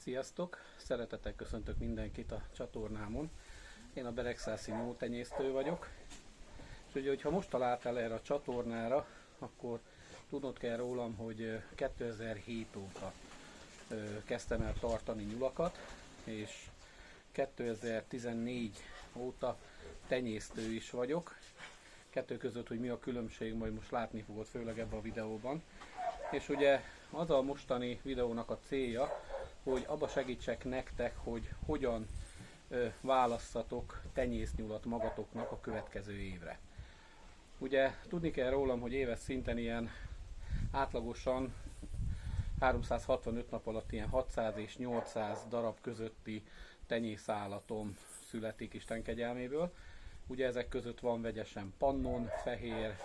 Sziasztok! Szeretettel köszöntök mindenkit a csatornámon. Én a beregszászi nyúltenyésztő vagyok. És ugye, hogyha most találtál erre a csatornára, akkor tudnod kell rólam, hogy 2007 óta kezdtem el tartani nyulakat, és 2014 óta tenyésztő is vagyok. Kettő között, hogy mi a különbség, majd most látni fogod, főleg ebben a videóban. És ugye az a mostani videónak a célja, hogy abba segítsek nektek, hogy hogyan válasszatok tenyésznyulat magatoknak a következő évre. Ugye tudni kell rólam, hogy éves szinten ilyen átlagosan 365 nap alatt ilyen 600 és 800 darab közötti tenyészállatom születik Isten kegyelméből. Ugye ezek között van vegyesen pannon, fehér,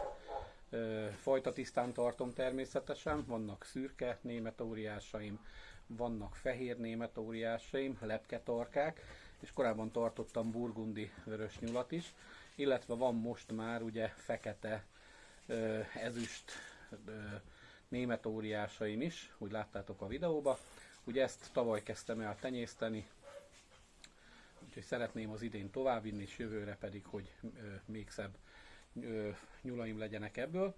fajta tisztán tartom természetesen, vannak szürke németóriásaim, vannak fehér németóriásaim, lepketarkák, és korábban tartottam burgundi vörös nyulat is, illetve van most már ugye fekete, ezüst németóriásaim is, úgy láttátok a videóba. Ugye ezt tavaly kezdtem el tenyészteni, úgyhogy szeretném az idén továbbvinni, és jövőre pedig, hogy még szebb nyulaim legyenek ebből.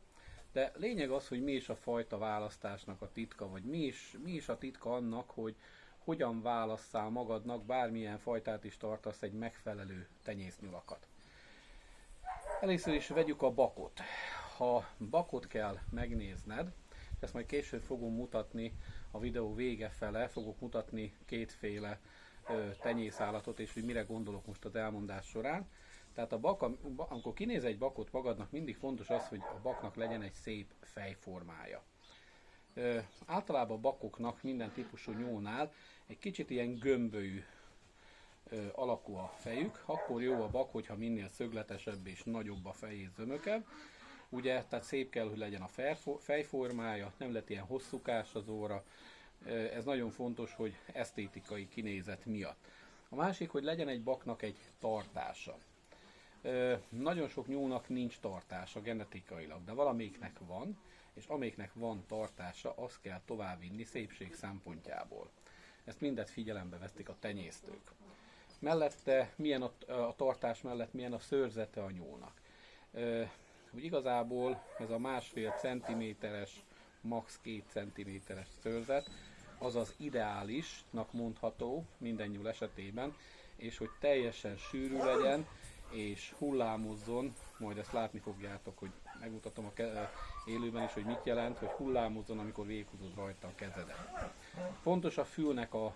De lényeg az, hogy mi is a fajta választásnak a titka, vagy mi is a titka annak, hogy hogyan válasszál magadnak, bármilyen fajtát is tartasz, egy megfelelő tenyésznyulakat. Először is vegyük a bakot. Ha bakot kell megnézned, ezt majd később fogom mutatni a videó vége fele, fogok mutatni kétféle tenyészállatot, és hogy mire gondolok most az elmondás során. Tehát amikor kinéz egy bakot magadnak, mindig fontos az, hogy a baknak legyen egy szép fejformája. Általában a bakoknak minden típusú nyúlnál egy kicsit ilyen gömbölyű alakú a fejük, akkor jó a bak, hogyha minél szögletesebb és nagyobb a fej és zömökebb. Ugye, tehát szép kell, hogy legyen a fejformája, nem lett ilyen hosszúkás az óra. Ez nagyon fontos, hogy esztétikai kinézet miatt. A másik, hogy legyen egy baknak egy tartása. Nagyon sok nyúlnak nincs tartása genetikailag, de valamelyiknek van, és amelyiknek van tartása, azt kell továbbvinni szépség szempontjából. Ezt mindet figyelembe veszik a tenyésztők. Mellette, milyen a tartás mellett milyen a szőrzete a nyúlnak. Úgy igazából ez a 1,5 cm-es, max. 2 cm-es szőrzet, az az ideálisnak mondható minden nyúl esetében, és hogy teljesen sűrű legyen, és hullámozzon, majd ezt látni fogjátok, hogy megmutatom a élőben is, hogy mit jelent, hogy hullámozzon, amikor véghúzod rajta a kezedet. Fontos a fülnek a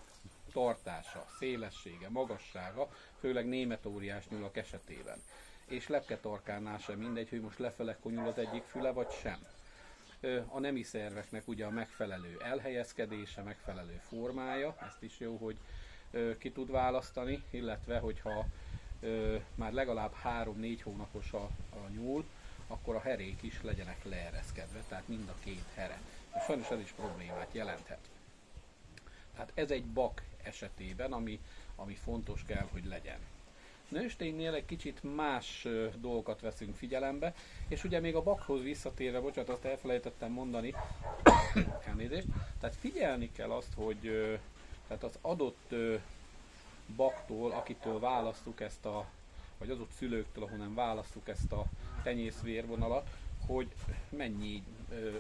tartása, szélessége, magassága, főleg németóriás nyulak esetében. És lepketarkánál sem mindegy, hogy most lefele konyul az egyik füle, vagy sem. A nemi szerveknek ugye a megfelelő elhelyezkedése, megfelelő formája, ezt is jó, hogy ki tud választani, illetve hogyha már legalább 3-4 hónapos a nyúl, akkor a herék is legyenek leereszkedve, tehát mind a két here. És sajnos ez is problémát jelenthet. Tehát ez egy bak esetében, ami fontos kell, hogy legyen. Nősténynél egy kicsit más dolgokat veszünk figyelembe, és ugye még a bakhoz visszatérve, bocsánat, azt elfelejtettem mondani, elnézést, tehát figyelni kell azt, hogy tehát az adott baktól, akitől választjuk ezt vagy adott szülőktől, ahonnan választjuk ezt a tenyészvérvonalat, hogy mennyi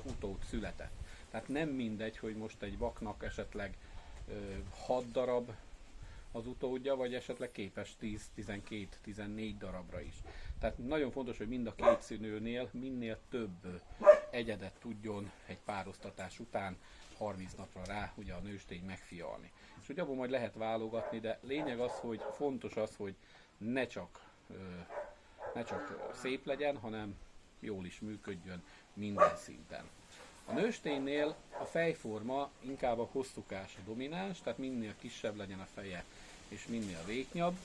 utód született. Tehát nem mindegy, hogy most egy baknak esetleg 6 darab az utódja, vagy esetleg képes 10, 12, 14 darabra is. Tehát nagyon fontos, hogy mind a két szülőnél minél több egyedet tudjon egy párosztatás után 30 napra rá ugye a nőstény megfialni. És ugye abból majd lehet válogatni, de lényeg az, hogy fontos az, hogy ne csak szép legyen, hanem jól is működjön minden szinten. A nősténynél a fejforma inkább a hosszúkás a domináns, tehát minél kisebb legyen a feje, és minél vékonyabb.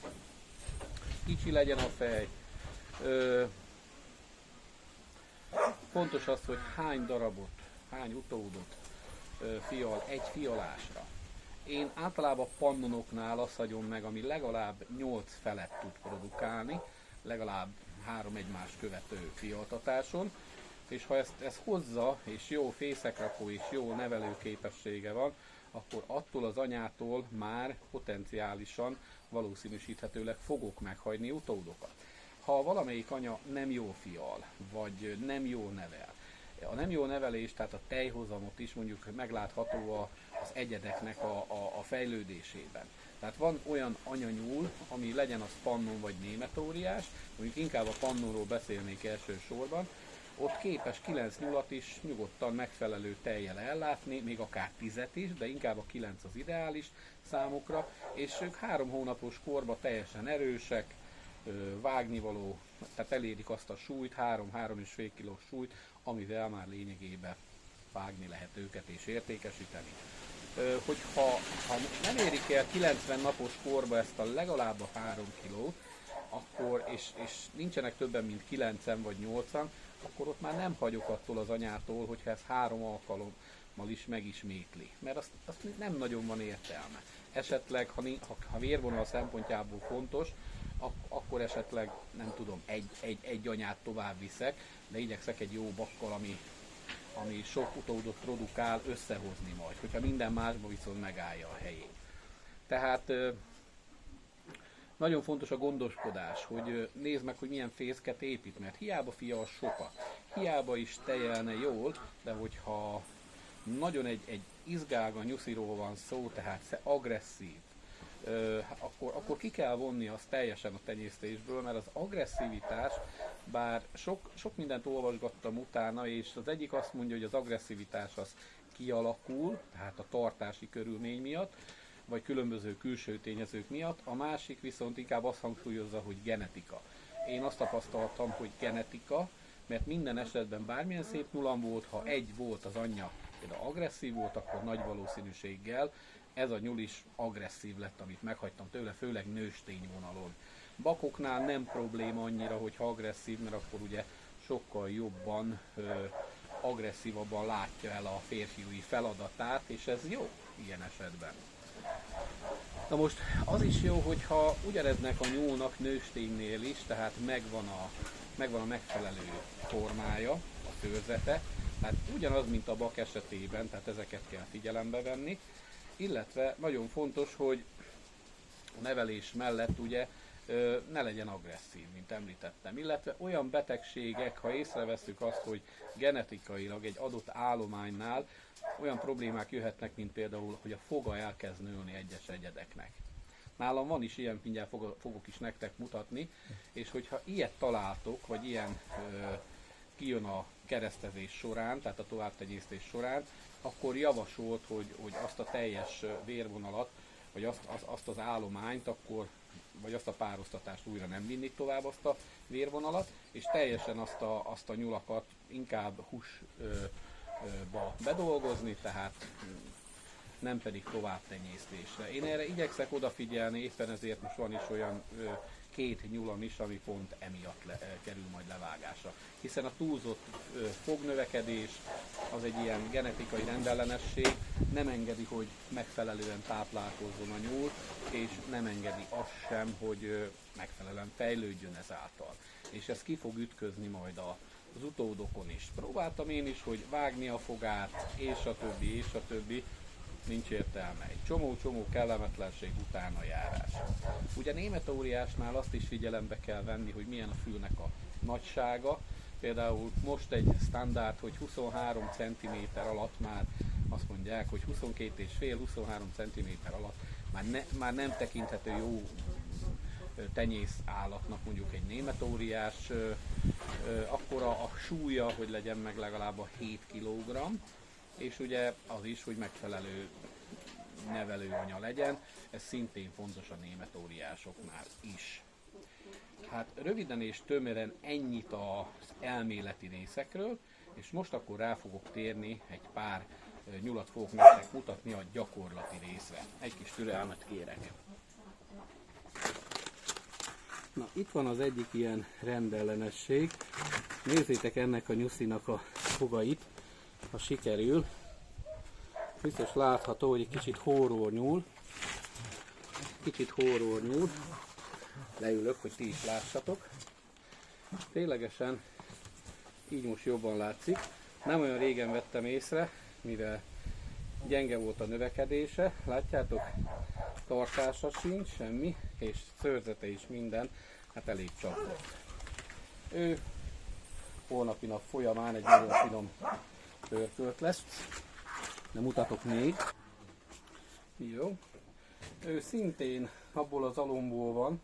Kicsi legyen a fej. Fontos az, hogy hány darabot, hány utódot fial egy fialásra. Én általában pannonoknál azt hagyom meg, ami legalább 8 felet tud produkálni, legalább 3 egymást követő fialtatáson, és ha ezt hozza, és jó fészekrakó és jó nevelő képessége van, akkor attól az anyától már potenciálisan valószínűsíthetőleg fogok meghagyni utódokat. Ha valamelyik anya nem jó fial, vagy nem jó nevel, a nem jó nevelés, tehát a tejhozamot is mondjuk meglátható az egyedeknek a fejlődésében. Tehát van olyan anyanyúl, ami legyen az pannon vagy németóriás, mondjuk inkább a pannonról beszélnék elsősorban, ott képes 9 nyulat is nyugodtan megfelelő tejjel ellátni, még akár 10-et is, de inkább a 9 az ideális számukra, és ők 3 hónapos korban teljesen erősek, vágnivaló, tehát elérik azt a súlyt, 3-3,5 kilós súlyt, amivel már lényegében vágni lehet őket és értékesíteni. Hogyha nem érik el 90 napos korba ezt a legalább a 3 kilót, akkor, és nincsenek többen, mint 9-en vagy 8-an, akkor ott már nem hagyok attól az anyától, hogyha ez 3 alkalommal is megismétli. Mert azt nem nagyon van értelme. Esetleg, ha vérvonal szempontjából fontos, akkor esetleg, nem tudom, egy anyát tovább viszek, de igyekszek egy jó bakkal, ami sok utódot produkál, összehozni majd, hogyha minden másba viszont megállja a helyét. Tehát nagyon fontos a gondoskodás, hogy nézd meg, hogy milyen fészket épít, mert hiába fial sokat, hiába is tejelne jól, de hogyha nagyon egy izgága nyusziról van szó, tehát agresszív, akkor ki kell vonni azt teljesen a tenyésztésből, mert az agresszivitás, bár sok mindent olvasgattam utána, és az egyik azt mondja, hogy az agresszivitás az kialakul, tehát a tartási körülmény miatt, vagy különböző külső tényezők miatt, a másik viszont inkább azt hangsúlyozza, hogy genetika. Én azt tapasztaltam, hogy genetika, mert minden esetben bármilyen szép nyulam volt, ha egy volt az anyja, például agresszív volt, akkor nagy valószínűséggel ez a nyúl is agresszív lett, amit meghagytam tőle, főleg nőstény vonalon. Bakoknál nem probléma annyira, hogyha agresszív, mert akkor ugye sokkal jobban, agresszívabban látja el a férfiúi feladatát, és ez jó ilyen esetben. Na most az is jó, hogyha ugyaneznek a nyúlnak nősténynél is, tehát megvan a megfelelő formája, a szőrzete, tehát ugyanaz, mint a bak esetében, tehát ezeket kell figyelembe venni, illetve nagyon fontos, hogy a nevelés mellett ugye ne legyen agresszív, mint említettem, illetve olyan betegségek, ha észreveszünk azt, hogy genetikailag egy adott állománynál olyan problémák jöhetnek, mint például, hogy a foga elkezd nőni egyes egyedeknek. Nálam van is ilyen, mindjárt fogok is nektek mutatni, és hogyha ilyet találtok, vagy ilyen kijön a keresztezés során, tehát a továbbtenyésztés során, akkor javasolt, hogy azt a teljes vérvonalat, vagy azt az állományt, vagy azt a párosztatást újra nem vinni tovább, azt a vérvonalat, és teljesen azt a nyulakat inkább húsba bedolgozni, tehát nem pedig tovább tenyésztésre. Én erre igyekszek odafigyelni, éppen ezért most van is olyan 2 nyulam is, ami pont emiatt kerül majd levágásra. Hiszen a túlzott fognövekedés az egy ilyen genetikai rendellenesség, nem engedi, hogy megfelelően táplálkozzon a nyúl, és nem engedi azt sem, hogy megfelelően fejlődjön ezáltal. És ez ki fog ütközni majd az utódokon is. Próbáltam én is, hogy vágni a fogát, és a többi, nincs értelme. Egy csomó kellemetlenség utána járás. Ugye német óriásnál azt is figyelembe kell venni, hogy milyen a fülnek a nagysága. Például most egy standard, hogy 23 cm alatt már azt mondják, hogy 22,5-23 cm alatt már nem tekinthető jó tenyész állatnak mondjuk egy német óriás, akkor a súlya, hogy legyen meg legalább a 7 kg, és ugye az is, hogy megfelelő nevelőanya legyen, ez szintén fontos a német óriásoknál is. Hát röviden és tömören ennyit az elméleti részekről, és most akkor rá fogok térni, egy pár nyulat fogok nektek mutatni a gyakorlati részre. Egy kis türelmet kérek. Na, itt van az egyik ilyen rendellenesség. Nézzétek ennek a nyuszinak a fogait, ha sikerül. Biztos látható, hogy egy kicsit horror nyúl. Leülök, hogy ti is lássatok. Ténylegesen így most jobban látszik. Nem olyan régen vettem észre, mivel gyenge volt a növekedése, látjátok, tartása sincs, semmi, és szőrzete is minden, hát elég csapott. Ő holnapi nap folyamán egy nagyon finom pörkölt lesz, de mutatok még. Jó. Ő szintén abból az alomból van,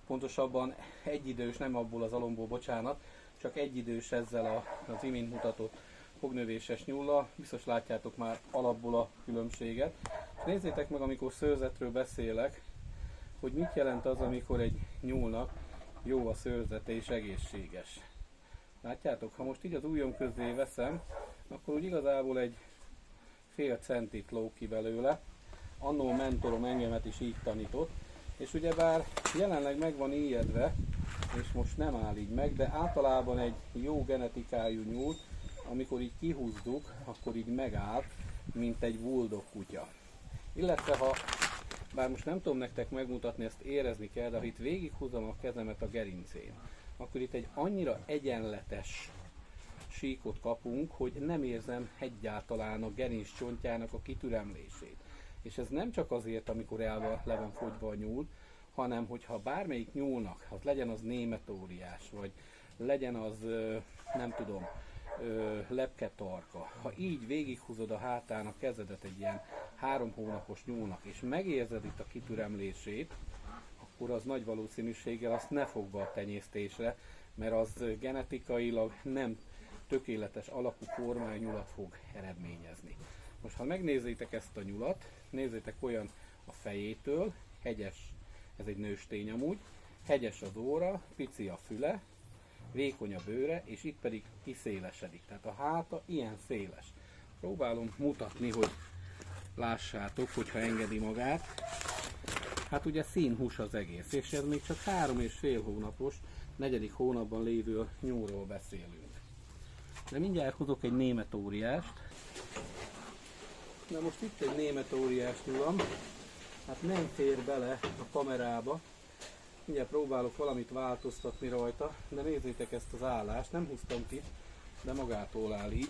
pontosabban egyidős, nem abból az alomból, bocsánat, csak egyidős ezzel az imént mutatott fognövéses nyullal. Biztos látjátok már alapból a különbséget. És nézzétek meg, amikor szőrzetről beszélek, hogy mit jelent az, amikor egy nyúlnak jó a szőrzete és egészséges. Látjátok, ha most így az ujjam közé veszem, akkor úgy igazából egy fél centit lóg ki belőle. Annó mentorom engemet is így tanított, és ugyebár jelenleg meg van ijedve, és most nem áll így meg, de általában egy jó genetikájú nyúl, amikor így kihúzzuk, akkor így megáll, mint egy bulldog kutya. Illetve ha, bár most nem tudom nektek megmutatni, ezt érezni kell, de ha itt végighúzom a kezemet a gerincén, akkor itt egy annyira egyenletes síkot kapunk, hogy nem érzem egyáltalán a gerinc csontjának a kitüremlését. És ez nem csak azért, amikor le van fogyva a nyúl, hanem hogyha bármelyik nyúlnak, az legyen az németóriás, vagy legyen az, nem tudom, lepketarka, ha így végighúzod a hátán a kezedet egy ilyen 3 hónapos nyúlnak, és megérzed itt a kitüremlését, akkor az nagy valószínűséggel azt ne fog be a tenyésztésre, mert az genetikailag nem tökéletes alakú formájú nyulat fog eredményezni. Most ha megnézzétek ezt a nyulat, nézzétek olyan a fejétől, hegyes, ez egy nőstény amúgy, hegyes az óra, pici a füle, vékony a bőre, és itt pedig kiszélesedik. Tehát a háta ilyen széles. Próbálom mutatni, hogy lássátok, hogyha engedi magát. Hát ugye színhús az egész, és ez még csak 3,5 hónapos, 4. hónapban lévő nyúlról beszélünk. De mindjárt hozok egy németóriást. Na most itt egy németóriás nyulam, hát nem fér bele a kamerába. Mindjárt próbálok valamit változtatni rajta, de nézzétek ezt az állást, nem húztam ki, de magától áll így.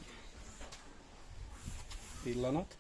Pillanat.